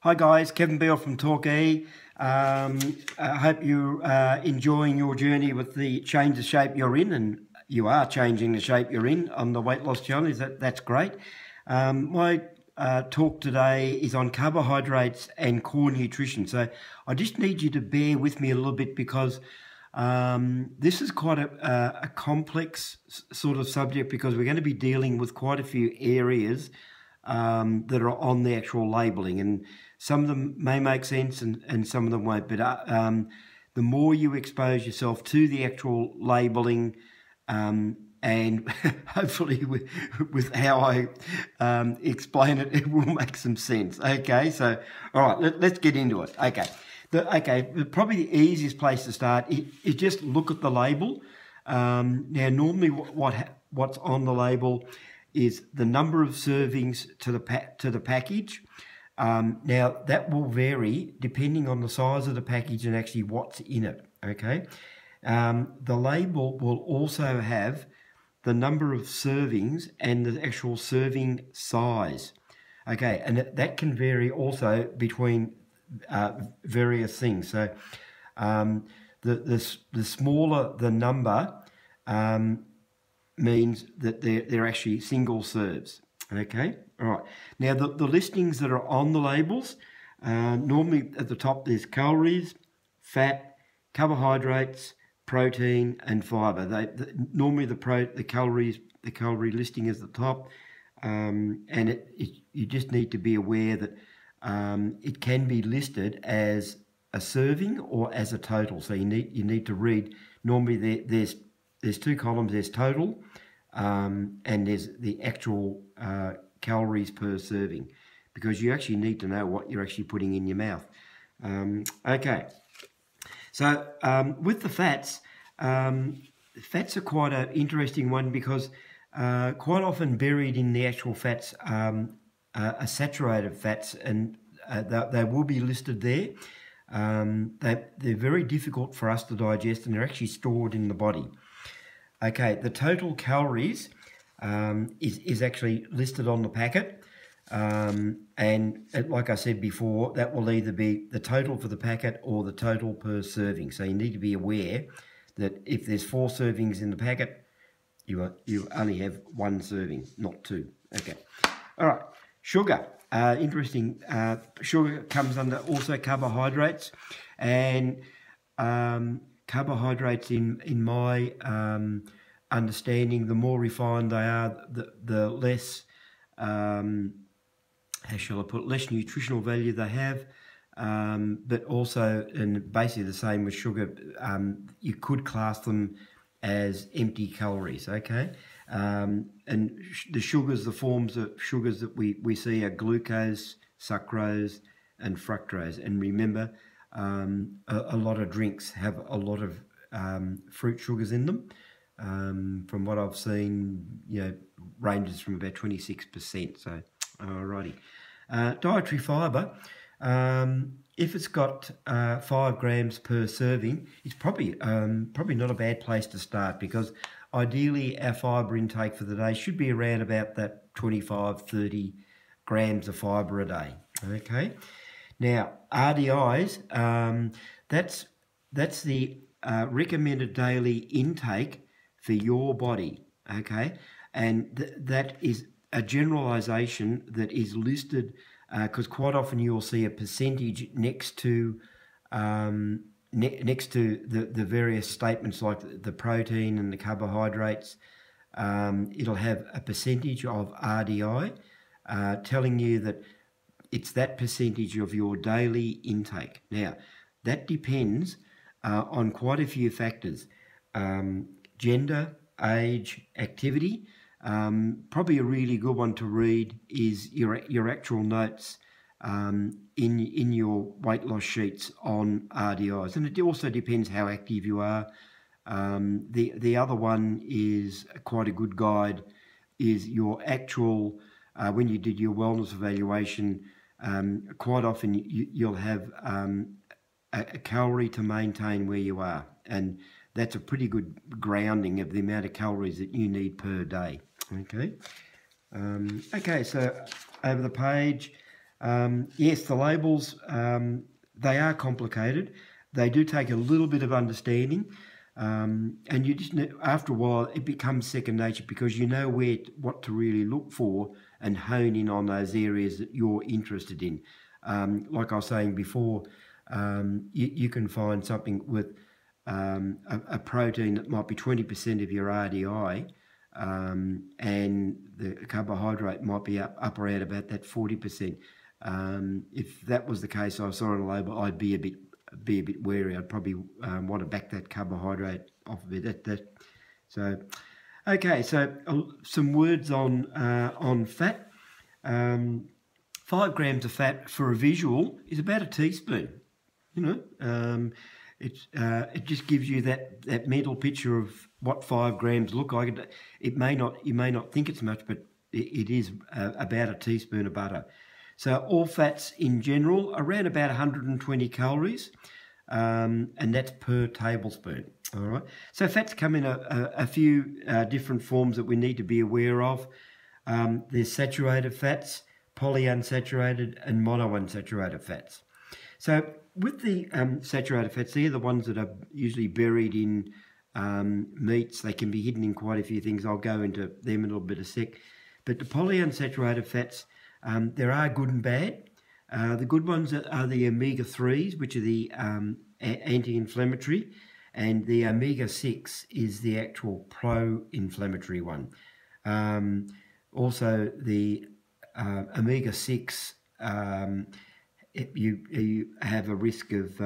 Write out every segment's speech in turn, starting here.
Hi guys, Kevin Beale from Torquay. I hope you're enjoying your journey with the change of shape you're in, and you are changing the shape you're in on the weight loss challenge. That's great. My talk today is on carbohydrates and core nutrition. So I just need you to bear with me a little bit because this is quite a complex sort of subject, because we're going to be dealing with quite a few areas that are on the actual labelling, and some of them may make sense and some of them won't. But the more you expose yourself to the actual labelling, and hopefully with how I explain it, it will make some sense. Okay, so all right, let's get into it. Probably the easiest place to start is just look at the label. Now, normally what's on the label is the number of servings to the package. Now, that will vary depending on the size of the package and actually what's in it, okay? The label will also have the number of servings and the actual serving size, okay? And that can vary also between various things. So the smaller the number means that they're actually single serves. Okay, all right. Now the listings that are on the labels, normally at the top there's calories, fat, carbohydrates, protein, and fibre. Normally the calorie listing is at the top, and you just need to be aware that it can be listed as a serving or as a total. So you need to read. Normally there's two columns. There's total, and there's the actual calories per serving, because you actually need to know what you're actually putting in your mouth. Okay, so with the fats, fats are quite an interesting one, because quite often buried in the actual fats are saturated fats, and they will be listed there. They're very difficult for us to digest, and they're actually stored in the body. Okay, the total calories is actually listed on the packet, and like I said before, that will either be the total for the packet or the total per serving. So you need to be aware that if there's 4 servings in the packet, you only have 1 serving, not 2. Okay, all right. Sugar, interesting. Sugar comes under also carbohydrates, and carbohydrates in my understanding, the more refined they are, the less, how shall I put it, less nutritional value they have. But also, and basically the same with sugar, you could class them as empty calories, okay? And the sugars, the forms of sugars that we see are glucose, sucrose, and fructose. And remember, a lot of drinks have a lot of fruit sugars in them. From what I've seen, ranges from about 26%. So, alrighty. Dietary fibre, if it's got 5 grams per serving, it's probably not a bad place to start, because ideally our fibre intake for the day should be around about that 25-30 grams of fibre a day. Okay. Now RDIs, that's the recommended daily intake for your body. Okay, and that is a generalisation that is listed, because quite often you'll see a percentage next to the various statements, like the protein and the carbohydrates. It'll have a percentage of RDI, telling you that it's that percentage of your daily intake. Now, that depends on quite a few factors. Gender, age, activity. Probably a really good one to read is your actual notes in your weight loss sheets on RDIs, and it also depends how active you are. The other one is quite a good guide, is your actual when you did your wellness evaluation. Quite often you'll have a calorie to maintain where you are, and that's a pretty good grounding of the amount of calories that you need per day. Okay. Okay, so over the page, Yes, the labels, they are complicated. They do take a little bit of understanding. And you just after a while, it becomes second nature because you know what to really look for and hone in on those areas that you're interested in. Like I was saying before, you can find something with a protein that might be 20% of your RDI, and the carbohydrate might be up around about that 40%. If that was the case, I saw on a label, I'd be a bit wary. I'd probably want to back that carbohydrate off a bit. So, okay. So some words on fat. 5 grams of fat for a visual is about a teaspoon. It just gives you that mental picture of what 5 grams look like. You may not think it's much, but it is about a teaspoon of butter. So all fats in general, around about 120 calories, and that's per tablespoon. All right. So fats come in a few different forms that we need to be aware of. There's saturated fats, polyunsaturated, and monounsaturated fats. So with the saturated fats, they're the ones that are usually buried in meats. They can be hidden in quite a few things. I'll go into them in a little bit of a sec. But the polyunsaturated fats, there are good and bad. The good ones are the omega-3s, which are the anti-inflammatory, and the omega-6 is the actual pro-inflammatory one. Also, the omega-6, you have a risk of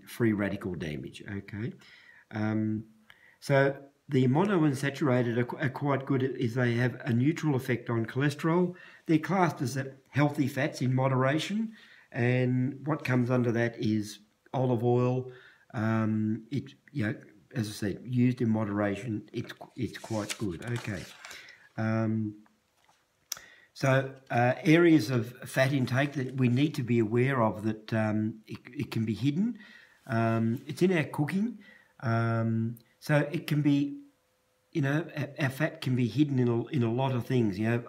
free radical damage. Okay, so the monounsaturated are quite good is they have a neutral effect on cholesterol. They're classed as healthy fats in moderation, and what comes under that is olive oil. As I said, used in moderation, it's quite good. Okay. So areas of fat intake that we need to be aware of that it can be hidden. It's in our cooking. So it can be, our fat can be hidden in a lot of things. A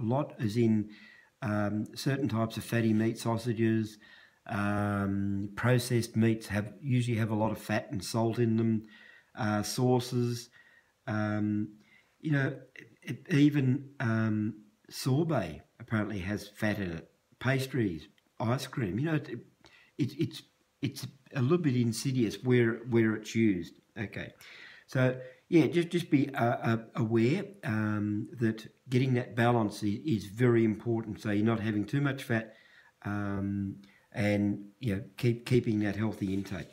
lot as in certain types of fatty meat, sausages, processed meats usually have a lot of fat and salt in them. Sauces, even sorbet apparently has fat in it. Pastries, ice cream. It's a little bit insidious where it's used. Okay, so yeah, just be aware that getting that balance is very important. So you're not having too much fat, and keeping that healthy intake.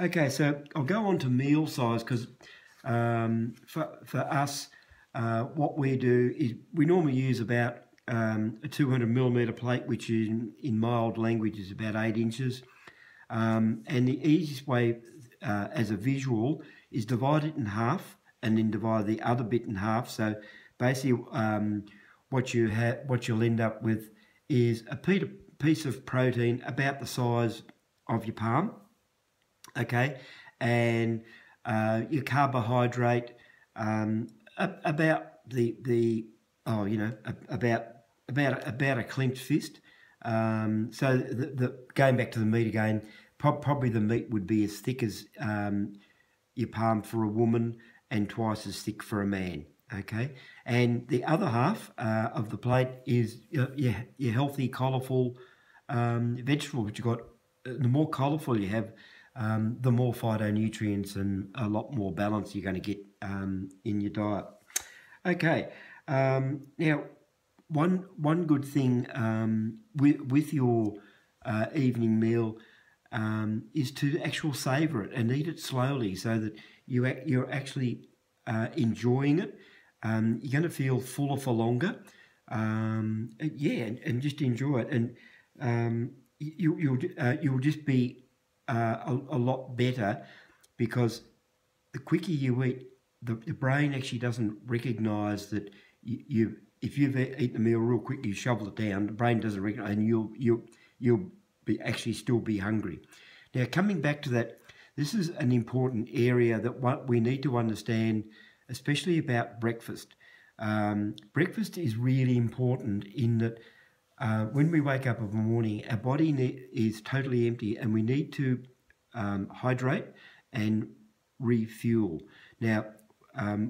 Okay, so I'll go on to meal size because for us, what we do is we normally use about a 200 millimetre plate, which in mild language is about 8 inches. And the easiest way as a visual is divide it in half and then divide the other bit in half. So basically what you'll end up with is a piece of protein about the size of your palm, okay, and your carbohydrate about about a clenched fist. So going back to the meat again, probably the meat would be as thick as your palm for a woman and twice as thick for a man. Okay, and the other half of the plate is your healthy, colourful vegetable. Which you've got. The more colourful you have, the more phytonutrients and a lot more balance you're going to get in your diet. Okay, now one good thing with your evening meal is to actually savour it and eat it slowly, so that you're actually enjoying it. You're going to feel fuller for longer. And just enjoy it, and you'll just be a lot better, because the quicker you eat, the brain actually doesn't recognise that if you've eaten a meal real quick, you shovel it down. The brain doesn't recognise, and you'll be actually still be hungry. Now, coming back to that, this is an important area that we need to understand, especially about breakfast. Breakfast is really important in that when we wake up in the morning, our body is totally empty, and we need to hydrate and refuel. Now,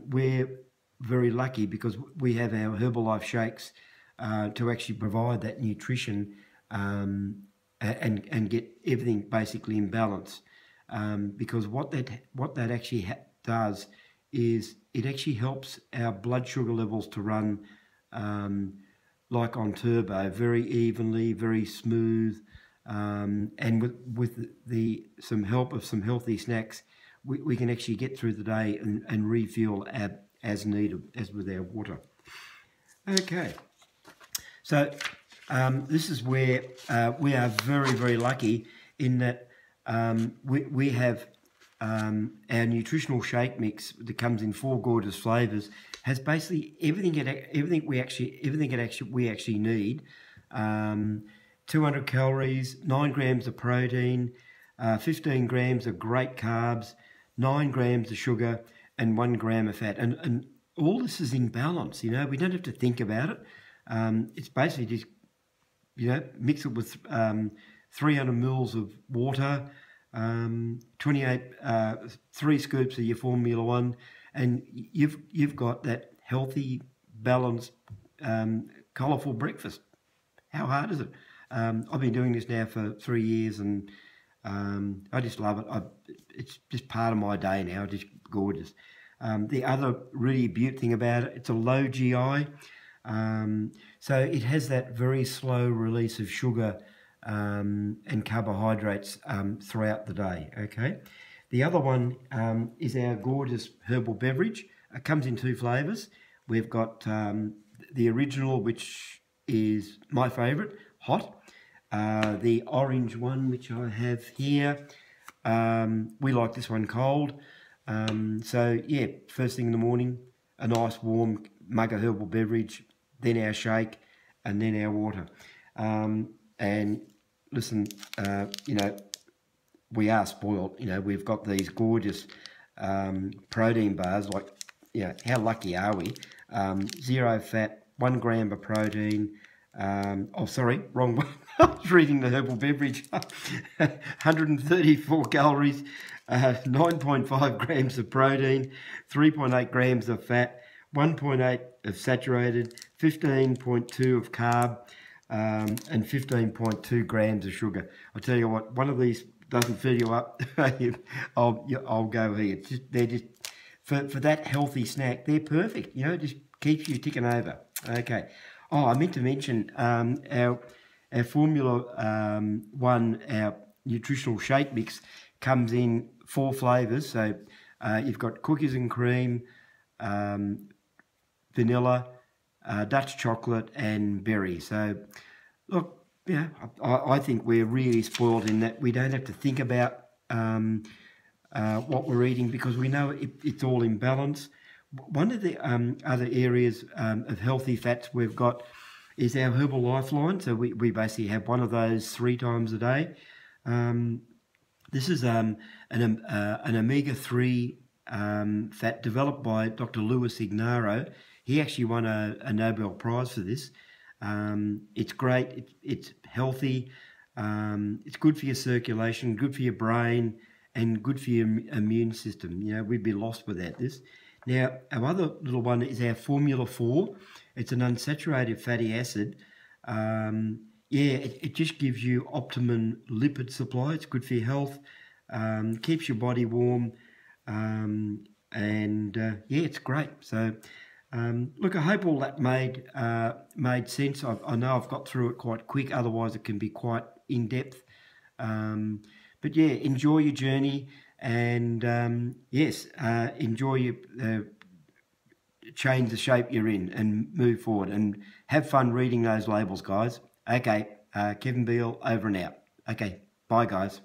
we're very lucky because we have our Herbalife shakes to actually provide that nutrition and get everything basically in balance. Because what that actually does is it actually helps our blood sugar levels to run like on turbo, very evenly, very smooth, and with some help of some healthy snacks, we can actually get through the day and refuel as needed, as with our water. Okay, so this is where we are very, very lucky in that we have our nutritional shake mix that comes in 4 gorgeous flavors, has basically everything we actually need. 200 calories, 9 grams of protein, 15 grams of great carbs, 9 grams of sugar, and 1 gram of fat. And all this is in balance, you know. We don't have to think about it. It's basically just, you know, mix it with 300 mils of water, 3 scoops of your Formula 1, and you've got that healthy, balanced, colourful breakfast. How hard is it? I've been doing this now for 3 years, and I just love it. It's just part of my day now. Just gorgeous. The other really beautiful thing about it, it's a low GI, so it has that very slow release of sugar and carbohydrates throughout the day. Okay. The other one is our gorgeous herbal beverage. It comes in 2 flavours. We've got the original, which is my favourite, hot. The orange one, which I have here, we like this one cold. So yeah, first thing in the morning, a nice warm mug of herbal beverage, then our shake, and then our water. And listen, you know, we are spoiled. You know, we've got these gorgeous protein bars. Like, you know, how lucky are we? 0 fat, 1 gram of protein. Oh, sorry, wrong one. I was reading the herbal beverage. 134 calories, 9.5 grams of protein, 3.8 grams of fat, 1.8 of saturated, 15.2 of carb, and 15.2 grams of sugar. I tell you what, one of these doesn't fill you up, I'll go here. They're just for that healthy snack. They're perfect. You know, just keeps you ticking over. Okay. Oh, I meant to mention our Formula 1, our nutritional shake mix comes in 4 flavours. So you've got cookies and cream, vanilla, Dutch chocolate, and berry. So look, yeah, I think we're really spoiled in that we don't have to think about what we're eating because we know it's all in balance. One of the other areas of healthy fats we've got is our Herbal Lifeline. So we basically have one of those 3 times a day. This is an omega-3 fat developed by Dr. Louis Ignaro. He actually won a Nobel Prize for this. It's great. It's healthy. It's good for your circulation, good for your brain, and good for your immune system. You know, we'd be lost without this. Now, our other little one is our Formula 4. It's an unsaturated fatty acid. It just gives you optimum lipid supply. It's good for your health, keeps your body warm, and it's great. So, look, I hope all that made sense. I know I've got through it quite quick. Otherwise, it can be quite in depth. But yeah, enjoy your journey, and enjoy your change the shape you're in and move forward, and have fun reading those labels, guys. Okay, Kevin Beale over and out. Okay, bye, guys.